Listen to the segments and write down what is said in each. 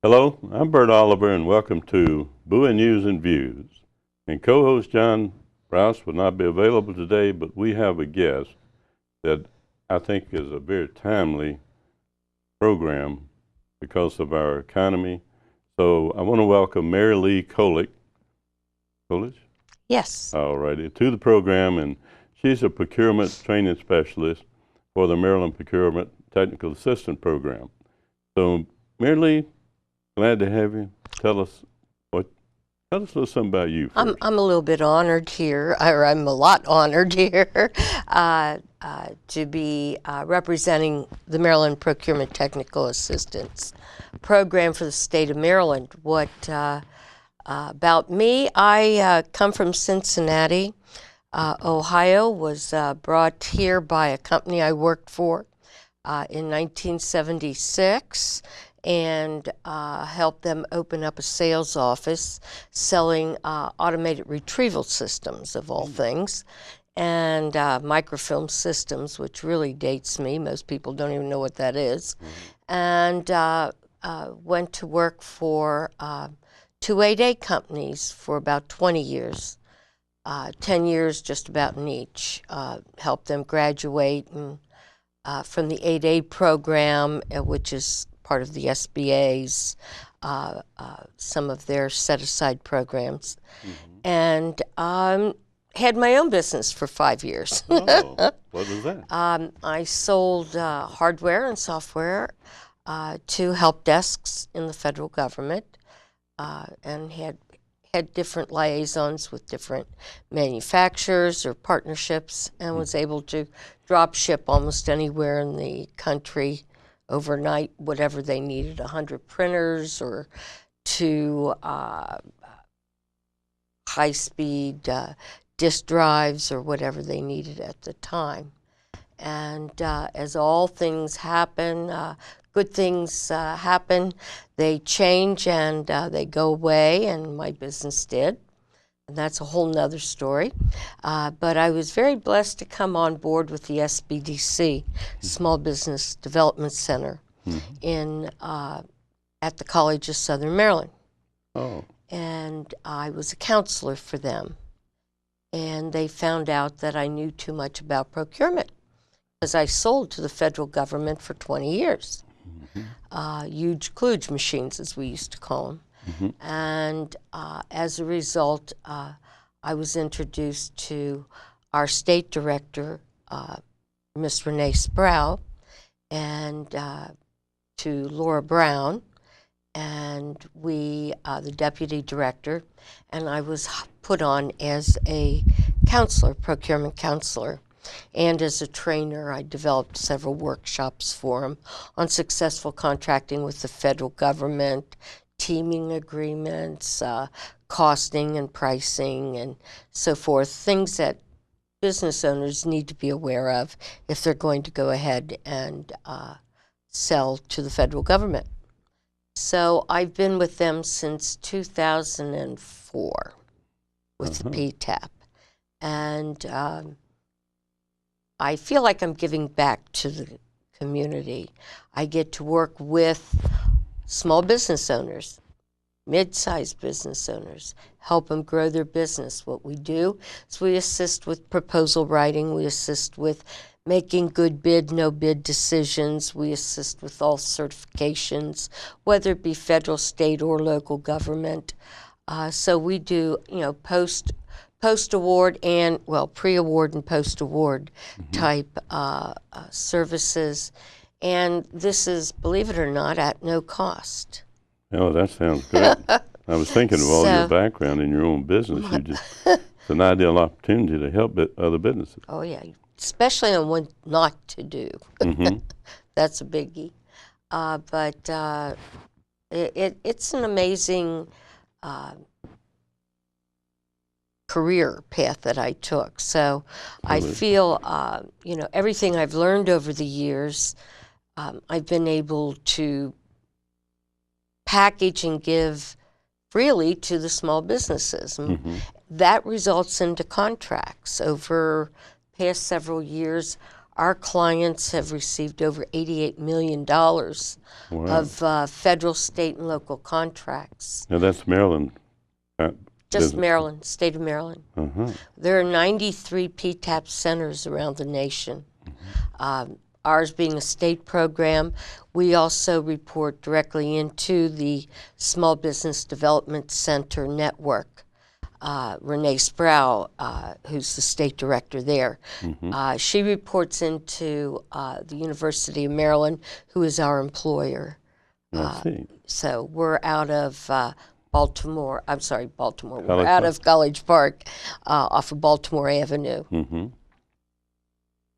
Hello, I'm Bert Oliver, and welcome to Bowie News and Views. And co-host John Rouse will not be available today, but we have a guest that I think is a very timely program because of our economy. So I want to welcome Mary Lee Kolick. Coolidge? Yes. All righty, to the program, and she's a procurement training specialist for the Maryland Procurement Technical Assistant Program. So, Mary Lee, glad to have you. Tell us a little something about you first. I'm a little bit honored here, or I'm a lot honored here, to be representing the Maryland Procurement Technical Assistance Program for the state of Maryland. What about me? I come from Cincinnati, Ohio. Was brought here by a company I worked for in 1976. And helped them open up a sales office selling automated retrieval systems, of all things, and microfilm systems, which really dates me. Most people don't even know what that is. And went to work for two 8A companies for about 20 years, 10 years just about in each. Helped them graduate and, from the 8A program, which is part of the SBA's, some of their set-aside programs, and had my own business for 5 years. Oh, what was that? I sold hardware and software to help desks in the federal government, and had different liaisons with different manufacturers or partnerships, and was able to drop ship almost anywhere in the country overnight, whatever they needed, 100 printers or two high-speed disk drives or whatever they needed at the time. And as all things happen, good things happen, they change and they go away, and my business did. And that's a whole nother story. But I was very blessed to come on board with the SBDC, Small Business Development Center, at the College of Southern Maryland. Oh. And I was a counselor for them. And they found out that I knew too much about procurement, because I sold to the federal government for 20 years. Huge kludge machines, as we used to call them. And as a result, I was introduced to our state director, Miss Renee Sproul, and to Laura Brown, and the deputy director, and I was put on as a counselor, procurement counselor. And as a trainer, I developed several workshops for them on successful contracting with the federal government, teaming agreements, costing and pricing, and so forth, things that business owners need to be aware of if they're going to go ahead and sell to the federal government. So I've been with them since 2004 with the PTAP. And I feel like I'm giving back to the community. I get to work with small business owners, mid-sized business owners, help them grow their business. What we do is we assist with proposal writing, we assist with making good bid, no bid decisions, we assist with all certifications, whether it be federal, state, or local government. So we do, post-award and, pre-award and post-award type services. And this is, believe it or not, at no cost. Oh, that sounds good. I was thinking of all your background in your own business. It's an ideal opportunity to help other businesses. Oh, yeah, especially on what not to do. That's a biggie. But it's an amazing career path that I took. So I feel, everything I've learned over the years, I've been able to package and give freely to the small businesses. That results into contracts. Over the past several years, our clients have received over $88 million Wow. of federal, state, and local contracts. Now that's Maryland. Just business. Maryland, state of Maryland. Uh-huh. There are 93 PTAP centers around the nation. Ours being a state program, we also report directly into the Small Business Development Center network. Renee Sproul, who's the state director there, she reports into the University of Maryland, who is our employer. I see. So we're out of Baltimore. We're College out Park? of College Park off of Baltimore Avenue. Mm-hmm.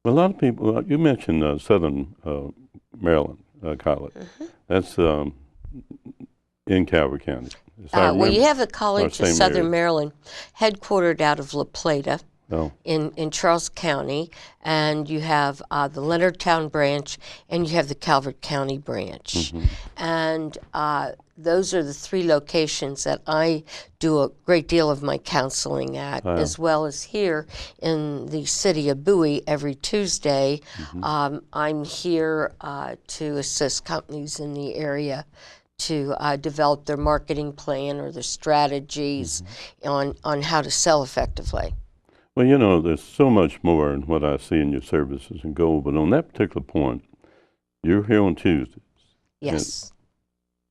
Well, a lot of people, you mentioned Southern Maryland College. That's in Calvert County. Well, you have a college in same Southern area. Maryland, headquartered out of La Plata Oh, in Charles County, and you have the Leonardtown branch, and you have the Calvert County branch. And those are the three locations that I do a great deal of my counseling at, as well as here in the city of Bowie every Tuesday. I'm here to assist companies in the area to develop their marketing plan or their strategies on how to sell effectively. well, you know, there's so much more in what I see in your services and goal, but on that particular point, you're here on Tuesdays. Yes.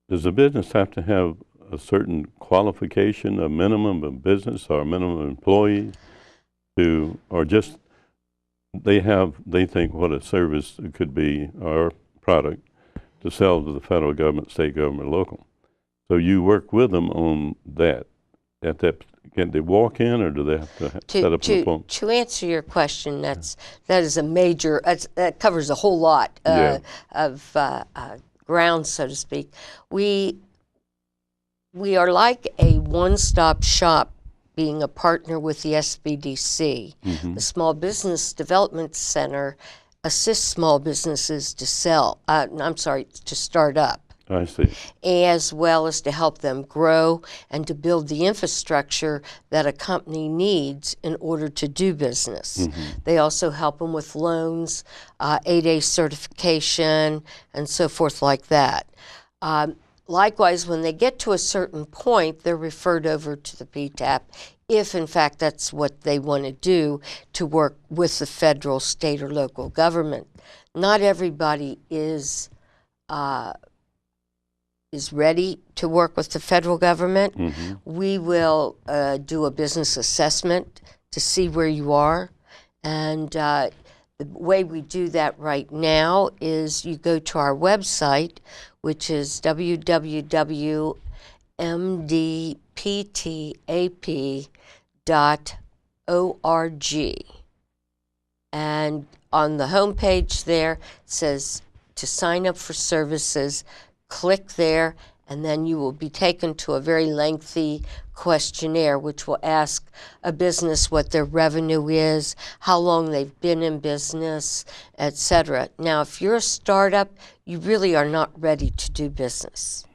Does the business have to have a certain qualification, a minimum of business or a minimum of employees to, or just they think what a service it could be or product to sell to the federal government, state government, local. So you work with them on that. Can they walk in, or do they have to set up an appointment? To answer your question, that is a major, that covers a whole lot of ground, so to speak. We are like a one-stop shop, being a partner with the SBDC. The Small Business Development Center assists small businesses to to start up, I see. as well as to help them grow and to build the infrastructure that a company needs in order to do business. They also help them with loans, 8A certification, and so forth like that. Likewise, when they get to a certain point, they're referred over to the PTAP if, in fact, that's what they want to do, to work with the federal, state, or local government. Not everybody is ready to work with the federal government. We will do a business assessment to see where you are. And the way we do that right now is you go to our website, which is www.mdptap.org. And on the homepage there, it says to sign up for services. Click there, and then you will be taken to a very lengthy questionnaire which will ask a business what their revenue is, how long they've been in business, etc. Now, if you're a startup, you really are not ready to do business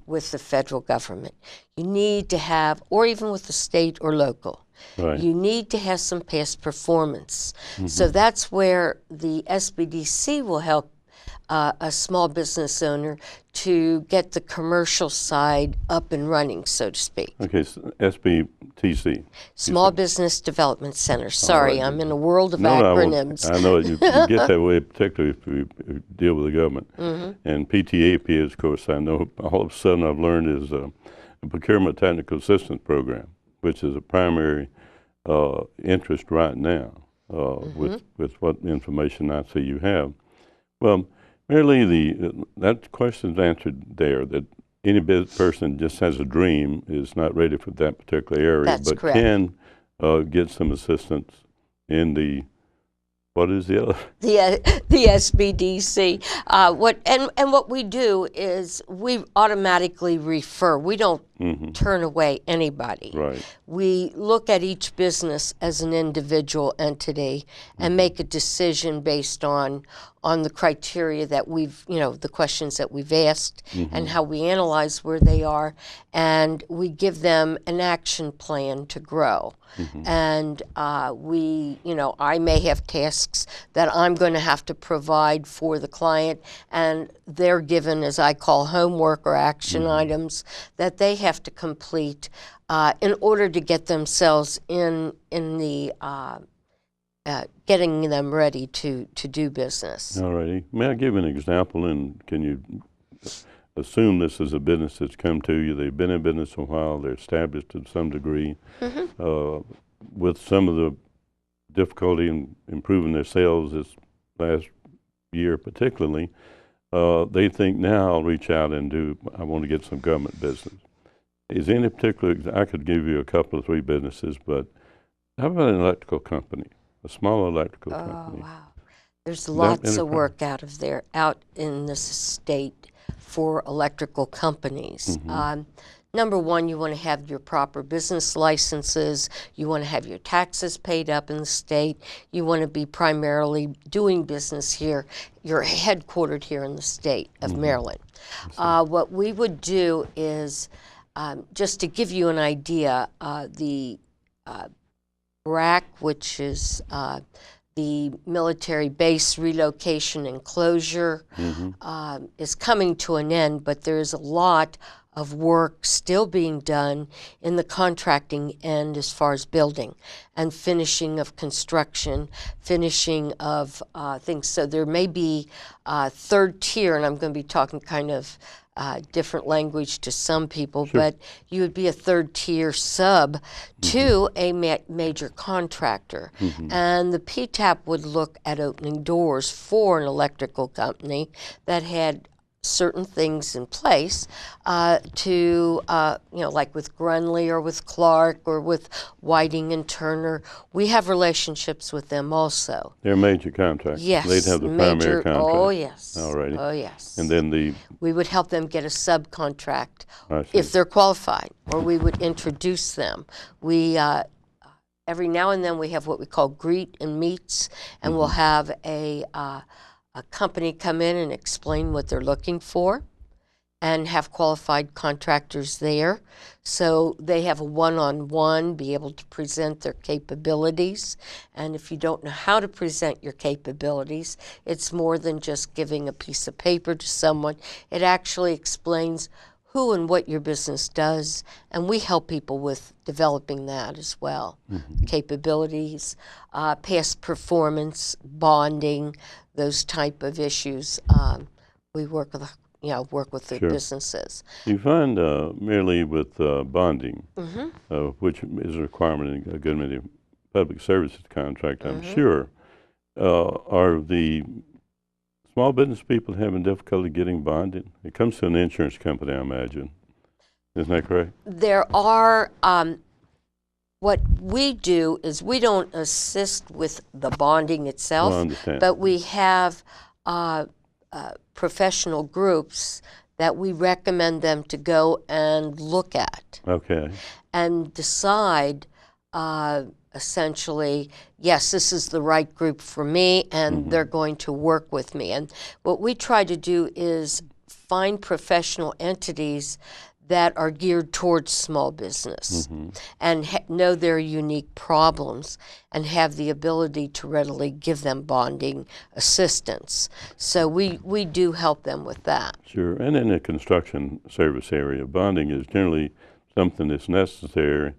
with the federal government. You need to have, or even with the state or local, you need to have some past performance. So that's where the SBDC will help a small business owner to get the commercial side up and running, so to speak. Okay, so SBTC. Small Business Development Center. Sorry, I'm in a world of acronyms. I know you get that way, particularly if you deal with the government. And PTAP, of course, I know all of a sudden I've learned is a Procurement Technical Assistance Program, which is a primary interest right now with what information I see you have. Well, merely that question's answered there, that any person just has a dream is not ready for that particular area, That's but correct. can get some assistance in the, what is the other? The SBDC. What we do is we automatically refer. We don't turn away anybody. Right. We look at each business as an individual entity and make a decision based on on the criteria that we've, the questions that we've asked and how we analyze where they are, and we give them an action plan to grow. And I may have tasks that I'm going to have to provide for the client, and they're given, as I call, homework or action items that they have to complete in order to get themselves in the getting them ready to do business. All righty. May I give an example, and can you assume this is a business that's come to you? They've been in business a while. They're established to some degree. With some of the difficulty in improving their sales this last year particularly, they think now I'll reach out and I want to get some government business. Is any particular, I could give you a couple of 3 businesses, but how about an electrical company, a small electrical company? Oh, wow. There's lots of work out in this state for electrical companies. Number one, you want to have your proper business licenses. You want to have your taxes paid up in the state. You want to be primarily doing business here. You're headquartered here in the state of Maryland. What we would do is, just to give you an idea, the BRAC, which is the military base relocation and closure, is coming to an end, but there's a lot of work still being done in the contracting end as far as building and finishing of construction, finishing of things. So there may be third tier, and I'm going to be talking kind of different language to some people, but you would be a third tier sub to a major contractor. And the PTAP would look at opening doors for an electrical company that had certain things in place to, like with Grunley or with Clark or with Whiting and Turner. We have relationships with them also. They're major contractors. Yes. They'd have the primary contract. Oh, yes. All righty. Oh, yes. And then we would help them get a subcontract if they're qualified, or we would introduce them. We every now and then we have what we call greet and meets, and we'll have a company come in and explain what they're looking for and have qualified contractors there. So they have a one-on-one, be able to present their capabilities. And if you don't know how to present your capabilities, it's more than just giving a piece of paper to someone. It actually explains who and what your business does, and we help people with developing that as well. Capabilities, past performance, bonding, those type of issues. We work with the businesses. You find merely with bonding, which is a requirement in a good many public services contract, I'm sure, are the small business people having difficulty getting bonded? It comes to an insurance company, I imagine. Isn't that correct? There are, what we do is we don't assist with the bonding itself, Well, I understand. but we have professional groups that we recommend them to go and look at. Okay. And decide essentially, yes, this is the right group for me, and they're going to work with me. And what we try to do is find professional entities that are geared towards small business and know their unique problems and have the ability to readily give them bonding assistance. So we do help them with that. Sure. And in the construction service area, bonding is generally something that's necessary